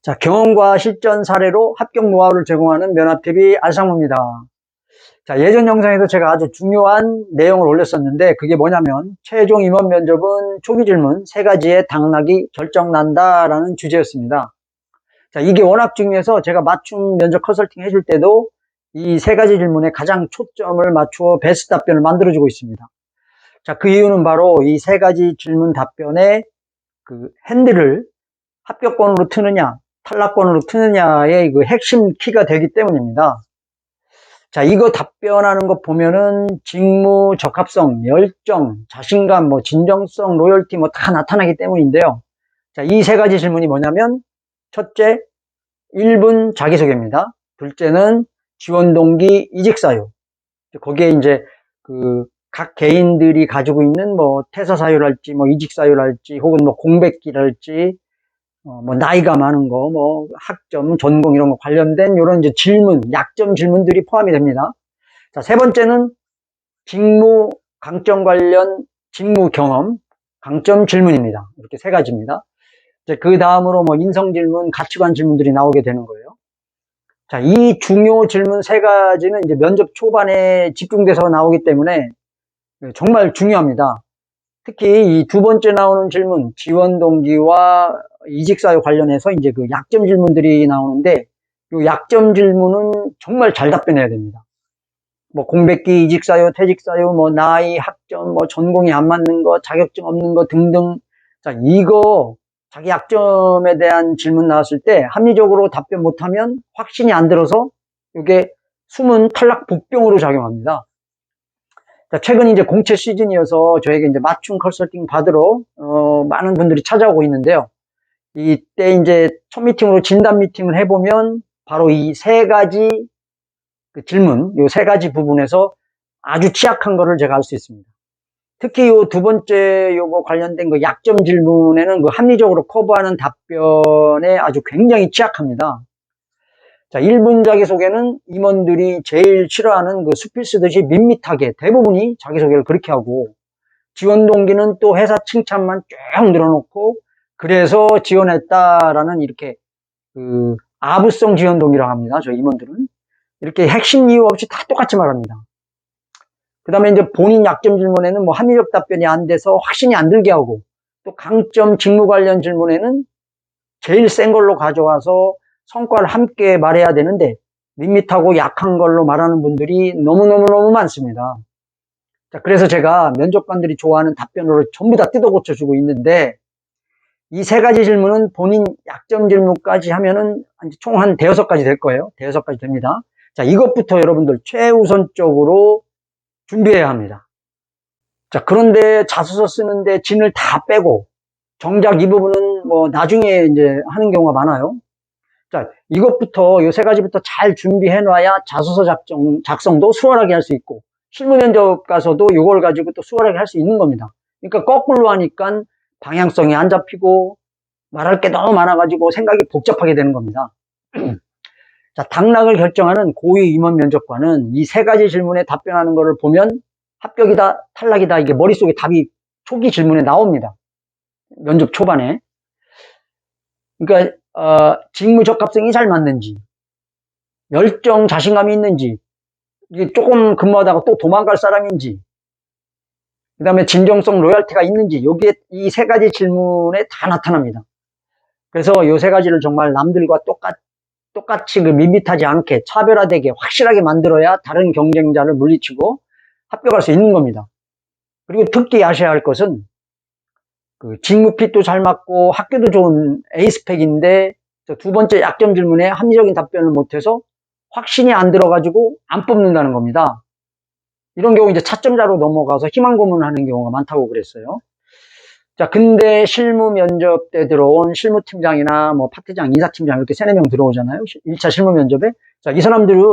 자, 경험과 실전 사례로 합격 노하우를 제공하는 면합TV 알상무입니다. 자, 예전 영상에도 제가 아주 중요한 내용을 올렸었는데 그게 뭐냐면 최종 임원 면접은 초기 질문 3가지의 당락이 결정난다라는 주제였습니다. 자, 이게 워낙 중요해서 제가 맞춤 면접 컨설팅 해줄 때도 이 3가지 질문에 가장 초점을 맞추어 베스트 답변을 만들어주고 있습니다. 자, 그 이유는 바로 이 3가지 질문 답변의 그 핸들을 합격권으로 트느냐 탈락권으로 트느냐의 그 핵심 키가 되기 때문입니다. 자, 이거 답변하는 거 보면은 직무 적합성, 열정, 자신감, 진정성, 로열티 다 나타나기 때문인데요. 자, 이 3가지 질문이 뭐냐면 첫째, 1분 자기소개입니다. 둘째는 지원 동기, 이직 사유. 거기에 이제 각 개인들이 가지고 있는 퇴사 사유랄지 이직 사유랄지 혹은 공백기랄지 나이가 많은 거, 학점, 전공 이런 거 관련된 이런 이제 질문, 약점 질문들이 포함이 됩니다. 자, 3번째는 직무 강점 관련 직무 경험, 강점 질문입니다. 이렇게 3가지입니다. 그 다음으로 인성 질문, 가치관 질문들이 나오게 되는 거예요. 자, 이 중요 질문 3가지는 이제 면접 초반에 집중돼서 나오기 때문에 정말 중요합니다. 특히 이 2번째 나오는 질문, 지원 동기와 이직 사유 관련해서 이제 그 약점 질문들이 나오는데, 이 약점 질문은 정말 잘 답변해야 됩니다. 공백기, 이직 사유, 퇴직 사유, 나이, 학점, 전공이 안 맞는 거, 자격증 없는 거 등등. 자, 이거 자기 약점에 대한 질문 나왔을 때 합리적으로 답변 못하면 확신이 안 들어서 이게 숨은 탈락 복병으로 작용합니다. 자, 최근 이제 공채 시즌이어서 저에게 이제 맞춤 컨설팅 받으러 많은 분들이 찾아오고 있는데요. 이때 이제 첫 미팅으로 진단 미팅을 해보면 바로 이 3가지 그 질문, 이 3가지 부분에서 아주 취약한 거를 제가 알 수 있습니다. 특히 이 2번째 요거 관련된 그 약점 질문에는 그 합리적으로 커버하는 답변에 아주 굉장히 취약합니다. 자, 1분 자기소개는 임원들이 제일 싫어하는 그 수필 쓰듯이 밋밋하게 대부분이 자기소개를 그렇게 하고, 지원 동기는 또 회사 칭찬만 쭉 늘어놓고 그래서 지원했다라는 이렇게 아부성 지원 동기라고 합니다. 저 임원들은 이렇게 핵심 이유 없이 다 똑같이 말합니다. 그 다음에 이제 본인 약점 질문에는 합리적 답변이 안 돼서 확신이 안 들게 하고, 또 강점 직무 관련 질문에는 제일 센 걸로 가져와서 성과를 함께 말해야 되는데 밋밋하고 약한 걸로 말하는 분들이 너무너무 많습니다. 자, 그래서 제가 면접관들이 좋아하는 답변으로 전부 다 뜯어 고쳐주고 있는데, 이 3가지 질문은 본인 약점 질문까지 하면은 총 한 5가지 될 거예요. 5가지 됩니다. 자, 이것부터 여러분들 최우선적으로 준비해야 합니다. 자, 그런데 자소서 쓰는데 진을 다 빼고 정작 이 부분은 나중에 이제 하는 경우가 많아요. 자, 이것부터, 이 3가지부터 잘 준비해 놔야 자소서 작성도 수월하게 할 수 있고, 실무 면접 가서도 이걸 가지고 또 수월하게 할 수 있는 겁니다. 그러니까 거꾸로 하니까 방향성이 안 잡히고, 말할 게 너무 많아가지고 생각이 복잡하게 되는 겁니다. 자, 당락을 결정하는 고위 임원 면접관은 이 3가지 질문에 답변하는 것을 보면 합격이다, 탈락이다, 이게 머릿속에 답이 초기 질문에 나옵니다. 면접 초반에. 그러니까 직무 적합성이 잘 맞는지, 열정, 자신감이 있는지, 이게 조금 근무하다가 또 도망갈 사람인지, 그 다음에 진정성, 로열티가 있는지, 여기에 이 3가지 질문에 다 나타납니다. 그래서 이 3가지를 정말 남들과 똑같이 밋밋하지 않게 차별화되게 확실하게 만들어야 다른 경쟁자를 물리치고 합격할 수 있는 겁니다. 그리고 특히 아셔야 할 것은 직무핏도 잘 맞고 학교도 좋은 에이스펙인데 2번째 약점 질문에 합리적인 답변을 못해서 확신이 안 들어가지고 안 뽑는다는 겁니다. 이런 경우 이제 차점자로 넘어가서 희망 고문을 하는 경우가 많다고 그랬어요. 자, 근데 실무 면접 때 들어온 실무팀장이나 파트장, 인사팀장 이렇게 3-4명 들어오잖아요. 1차 실무 면접에. 자, 이 사람들은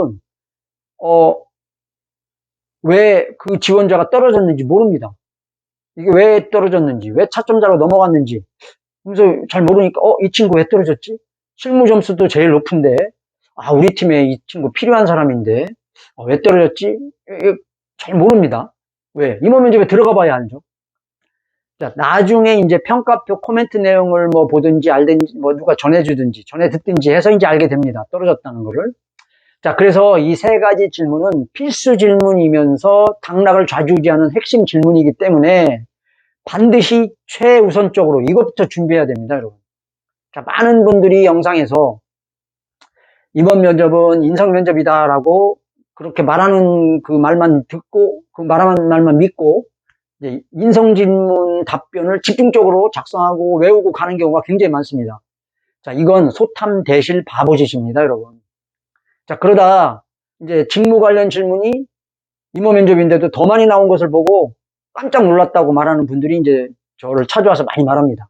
왜 그 지원자가 떨어졌는지 모릅니다. 이게 왜 떨어졌는지, 왜 차점자로 넘어갔는지. 그래서 잘 모르니까 이 친구 왜 떨어졌지? 실무 점수도 제일 높은데 우리 팀에 이 친구 필요한 사람인데 왜 떨어졌지? 잘 모릅니다. 왜? 임원 면접에 들어가 봐야 알죠. 자, 나중에 이제 평가표 코멘트 내용을 뭐 보든지 알든지 뭐 누가 전해주든지 전해 듣든지 해서 이제 알게 됩니다. 떨어졌다는 거를. 자, 그래서 이 세 가지 질문은 필수 질문이면서 당락을 좌지우지하는 핵심 질문이기 때문에 반드시 최우선적으로 이것부터 준비해야 됩니다, 여러분. 자, 많은 분들이 영상에서 이번 면접은 인성 면접이다라고 그렇게 말하는 그 말만 듣고 그 말하는 말만 믿고 이제 인성 질문 답변을 집중적으로 작성하고 외우고 가는 경우가 굉장히 많습니다. 자, 이건 소탐대실 바보짓입니다, 여러분. 자, 그러다 이제 직무 관련 질문이 임원 면접인데도 더 많이 나온 것을 보고 깜짝 놀랐다고 말하는 분들이 이제 저를 찾아와서 많이 말합니다.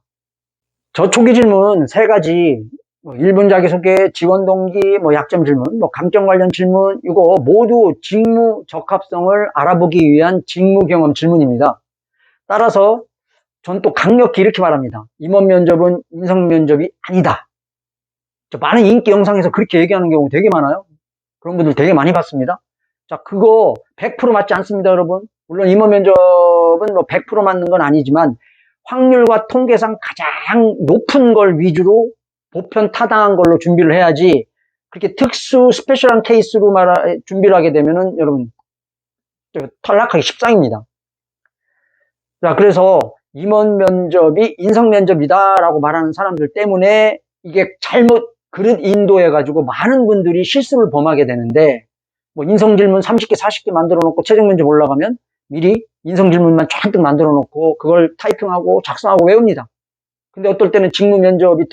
저 초기 질문 세 가지, 1분 자기소개, 지원 동기, 약점 질문, 강점 관련 질문, 이거 모두 직무 적합성을 알아보기 위한 직무 경험 질문입니다. 따라서 전 또 강력히 이렇게 말합니다. 임원 면접은 인성 면접이 아니다. 많은 인기 영상에서 그렇게 얘기하는 경우 되게 많아요. 그런 분들 되게 많이 봤습니다. 자, 그거 100% 맞지 않습니다, 여러분. 물론 임원 면접은 100% 맞는 건 아니지만 확률과 통계상 가장 높은 걸 위주로 보편 타당한 걸로 준비를 해야지 그렇게 특수 스페셜한 케이스로 준비를 하게 되면은 여러분 탈락하기 십상입니다. 자, 그래서 임원 면접이 인성 면접이다라고 말하는 사람들 때문에 이게 잘못 그릇 인도해가지고 많은 분들이 실수를 범하게 되는데 인성 질문 30개, 40개 만들어 놓고 최종 면접 올라가면 미리 인성 질문만 쫙 만들어 놓고 그걸 타이핑하고 작성하고 외웁니다. 근데 어떨 때는 직무 면접이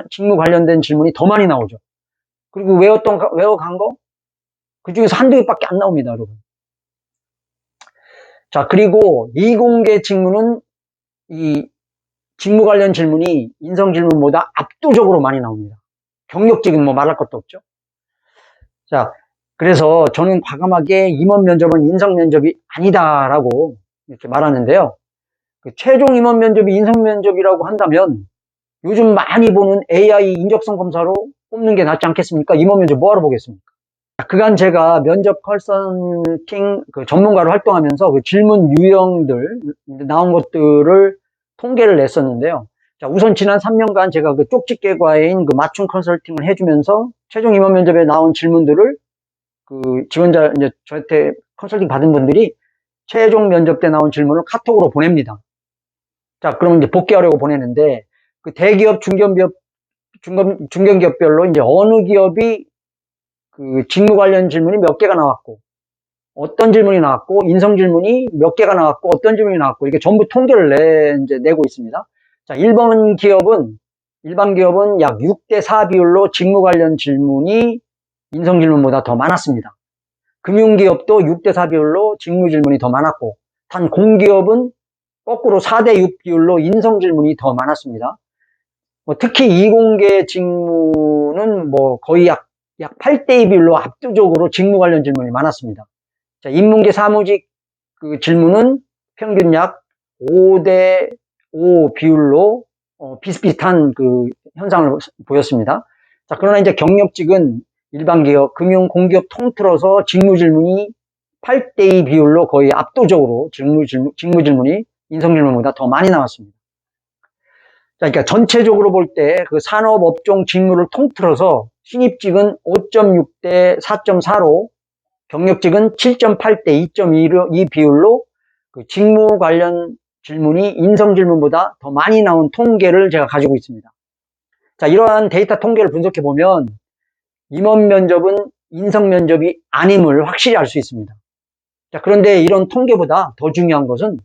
직무 관련된 질문이 더 많이 나오죠. 그리고 외워간 거 그 중에서 한두 개밖에 안 나옵니다, 여러분. 자, 그리고 이공계 직무는 이 직무 관련 질문이 인성 질문보다 압도적으로 많이 나옵니다. 경력직은 말할 것도 없죠. 자, 그래서 저는 과감하게 임원 면접은 인성 면접이 아니다라고 이렇게 말하는데요. 최종 임원 면접이 인성 면접이라고 한다면 요즘 많이 보는 AI 인적성 검사로 뽑는 게 낫지 않겠습니까? 임원 면접 뭐하러 보겠습니까? 그간 제가 면접 컨설팅 전문가로 활동하면서 그 질문 유형들 나온 것들을 통계를 냈었는데요. 자, 우선 지난 3년간 제가 그 쪽집게과인 그 맞춤 컨설팅을 해주면서 최종 임원 면접에 나온 질문들을 그 지원자, 이제 저한테 컨설팅 받은 분들이 최종 면접 때 나온 질문을 카톡으로 보냅니다. 자, 그러면 이제 복귀하려고 보내는데 그 대기업, 중견기업별로 이제 어느 기업이 그 직무 관련 질문이 몇 개가 나왔고 어떤 질문이 나왔고 인성 질문이 몇 개가 나왔고 어떤 질문이 나왔고 이게 전부 통계를 이제 내고 있습니다. 자, 일반 기업은 약 6대4 비율로 직무 관련 질문이 인성 질문보다 더 많았습니다. 금융기업도 6대4 비율로 직무 질문이 더 많았고 단 공기업은 거꾸로 4대6 비율로 인성 질문이 더 많았습니다. 특히 이공계 직무는 거의 약 8대2 비율로 압도적으로 직무 관련 질문이 많았습니다. 자, 인문계 사무직 그 질문은 평균 약 5대5 비율로 비슷비슷한 그 현상을 보였습니다. 자, 그러나 이제 경력직은 일반 기업, 금융, 공기업 통틀어서 직무 질문이 8대2 비율로 거의 압도적으로 직무 질문이 인성 질문보다 더 많이 나왔습니다. 자, 그러니까 전체적으로 볼 때 그 산업업종 직무를 통틀어서 신입직은 5.6대 4.4로 경력직은 7.8대 2.2 비율로 그 직무 관련 질문이 인성 질문보다 더 많이 나온 통계를 제가 가지고 있습니다. 자, 이러한 데이터 통계를 분석해 보면 임원 면접은 인성 면접이 아님을 확실히 알 수 있습니다. 자, 그런데 이런 통계보다 더 중요한 것은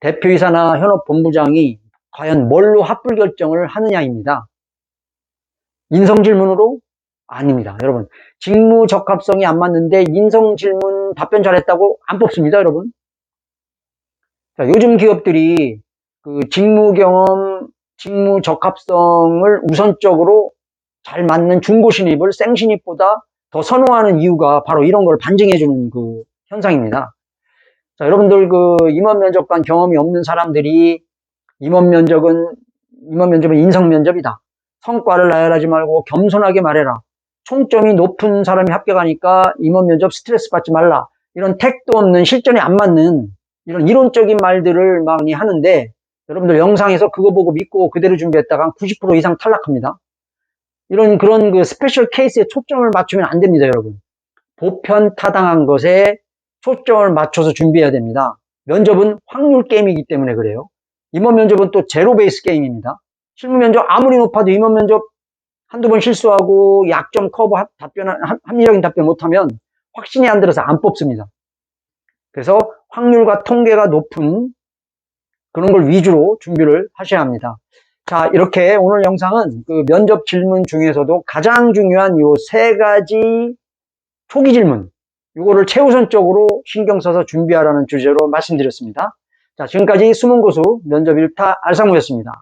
대표이사나 현업 본부장이 과연 뭘로 합불 결정을 하느냐입니다. 인성 질문으로? 아닙니다. 여러분, 직무 적합성이 안 맞는데 인성 질문 답변 잘했다고 안 뽑습니다, 여러분. 자, 요즘 기업들이 그 직무 경험, 직무 적합성을 우선적으로 잘 맞는 중고 신입을 생 신입보다 더 선호하는 이유가 바로 이런 걸 반증해주는 그 현상입니다. 자, 여러분들 그 임원 면접관 경험이 없는 사람들이 임원 면접은 인성 면접이다. 성과를 나열하지 말고 겸손하게 말해라. 총점이 높은 사람이 합격하니까 임원 면접 스트레스 받지 말라. 이런 택도 없는 실전에 안 맞는 이런 이론적인 말들을 많이 하는데 여러분들 영상에서 그거 보고 믿고 그대로 준비했다가 한 90% 이상 탈락합니다. 그런 그 스페셜 케이스에 초점을 맞추면 안 됩니다, 여러분. 보편 타당한 것에 초점을 맞춰서 준비해야 됩니다. 면접은 확률 게임이기 때문에 그래요. 임원 면접은 또 제로 베이스 게임입니다. 실무 면접 아무리 높아도 임원 면접 한두 번 실수하고 약점 커버 합리적인 답변 못하면 확신이 안 들어서 안 뽑습니다. 그래서 확률과 통계가 높은 그런 걸 위주로 준비를 하셔야 합니다. 자, 이렇게 오늘 영상은 그 면접 질문 중에서도 가장 중요한 이 세 가지 초기 질문, 이거를 최우선적으로 신경 써서 준비하라는 주제로 말씀드렸습니다. 자, 지금까지 숨은 고수 면접 1타 알상무였습니다.